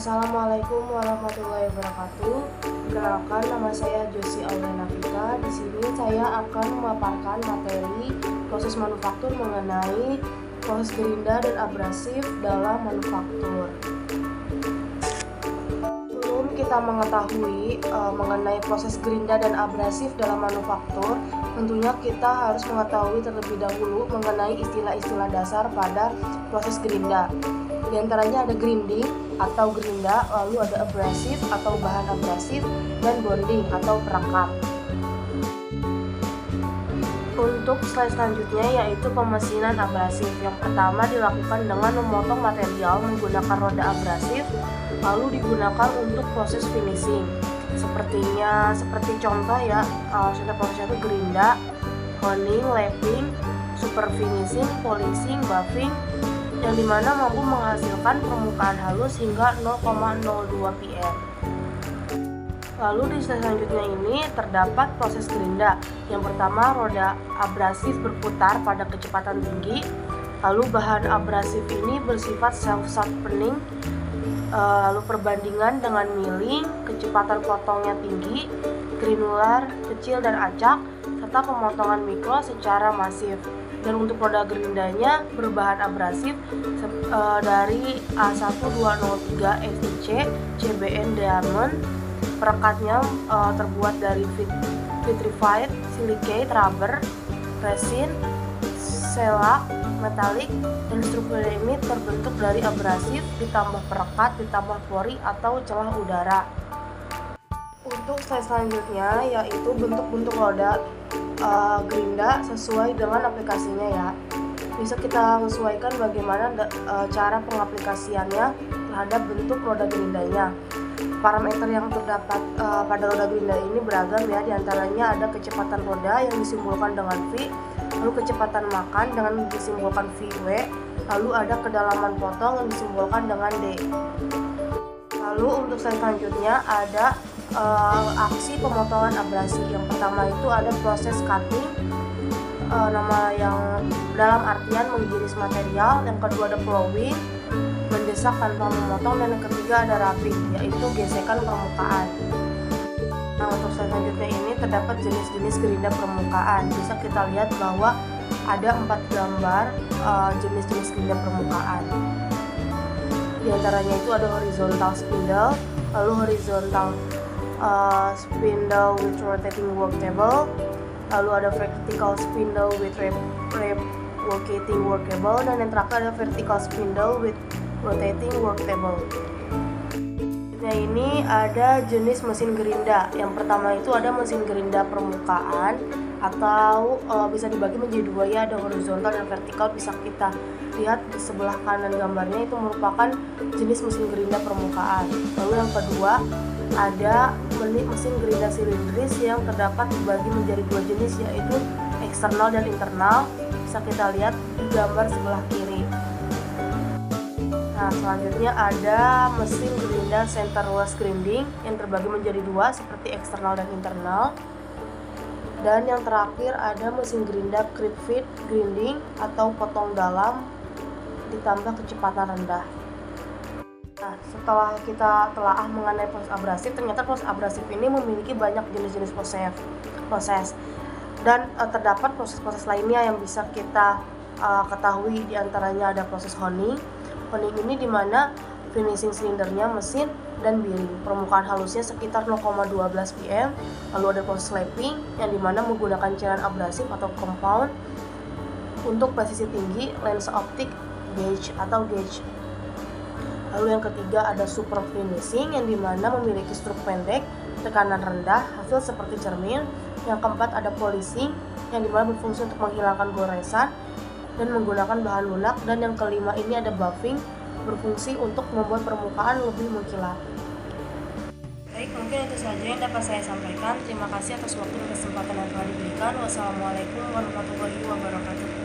Assalamualaikum warahmatullahi wabarakatuh. Perkenalkan, nama saya Josie Aurena Fika. Di sini saya akan memaparkan materi proses manufaktur mengenai proses gerinda dan abrasif dalam manufaktur. Sebelum kita mengetahui mengenai proses gerinda dan abrasif dalam manufaktur, tentunya kita harus mengetahui terlebih dahulu mengenai istilah-istilah dasar pada proses gerinda. Di antaranya ada grinding atau gerinda, lalu ada abrasif atau bahan abrasif, dan bonding atau perekat. Untuk slide selanjutnya yaitu pemesinan abrasif. Yang pertama dilakukan dengan memotong material menggunakan roda abrasif, lalu digunakan untuk proses finishing. Seperti contoh ya, contoh prosesnya itu gerinda, honing, lapping, super finishing, polishing, buffing, yang dimana mampu menghasilkan permukaan halus hingga 0,02 pm. Lalu di slide selanjutnya ini terdapat proses gerinda. Yang pertama, roda abrasif berputar pada kecepatan tinggi. Lalu bahan abrasif ini bersifat self-sharpening. Lalu perbandingan dengan milling, kecepatan potongnya tinggi, granular, kecil dan acak, serta pemotongan mikro secara masif. Dan untuk roda gerindanya berbahan abrasif dari A1203 FIC CBN Diamond. Perekatnya terbuat dari vitrified silicate rubber, resin, selak, metalik, dan struktur ini terbentuk dari abrasif ditambah perekat ditambah pori atau celah udara. Untuk slide selanjutnya yaitu bentuk-bentuk roda gerinda sesuai dengan aplikasinya ya. Bisa kita sesuaikan bagaimana cara pengaplikasiannya terhadap bentuk roda gerindanya. Parameter yang terdapat pada roda gerinda ini beragam ya, diantaranya ada kecepatan roda yang disimbolkan dengan V, lalu kecepatan makan dengan disimbolkan VW, lalu ada kedalaman potong yang disimbolkan dengan D. Lalu untuk slide selanjutnya ada aksi pemotongan abrasi. Yang pertama itu ada proses cutting, nama yang dalam artian mengiris material. Yang kedua ada plowing, mendesak tanpa memotong, dan yang ketiga ada wrapping, yaitu gesekan permukaan. Nah, untuk selanjutnya ini terdapat jenis-jenis gerinda permukaan. Bisa kita lihat bahwa ada 4 gambar jenis-jenis gerinda permukaan. Di antaranya itu ada horizontal spindle, lalu horizontal spindle with rotating work table, lalu ada vertical spindle with rotating work table, dan yang terakhir ada vertical spindle with rotating work table. Nah, ini ada jenis mesin gerinda. Yang pertama itu ada mesin gerinda permukaan atau bisa dibagi menjadi dua ya, ada horizontal dan vertikal. Bisa kita lihat di sebelah kanan gambarnya itu merupakan jenis mesin gerinda permukaan. Lalu yang kedua ada mesin gerinda silindris yang terdapat dibagi menjadi dua jenis, yaitu eksternal dan internal. Bisa kita lihat di gambar sebelah kiri. Nah, selanjutnya ada mesin gerinda centerless grinding yang terbagi menjadi dua seperti eksternal dan internal. Dan yang terakhir ada mesin gerinda creep feed grinding atau potong dalam ditambah kecepatan rendah. Nah, setelah kita telaah mengenai proses abrasif, ternyata proses abrasif ini memiliki banyak jenis-jenis proses. Dan terdapat proses-proses lainnya yang bisa kita ketahui. Di antaranya ada proses honing. Honing ini dimana finishing silindernya mesin dan bearing. Permukaan halusnya sekitar 0,12 pm. Lalu ada proses lapping yang dimana menggunakan cairan abrasif atau compound. Untuk presisi tinggi, lensa optik gauge atau gauge. Lalu yang ketiga ada super finishing yang dimana memiliki struk pendek, tekanan rendah, hasil seperti cermin. Yang keempat ada polishing yang dimana berfungsi untuk menghilangkan goresan dan menggunakan bahan lunak. Dan yang kelima ini ada buffing, berfungsi untuk membuat permukaan lebih mengkilat. Baik, mungkin itu saja yang dapat saya sampaikan. Terima kasih atas waktu dan kesempatan yang telah diberikan. Wassalamualaikum warahmatullahi wabarakatuh.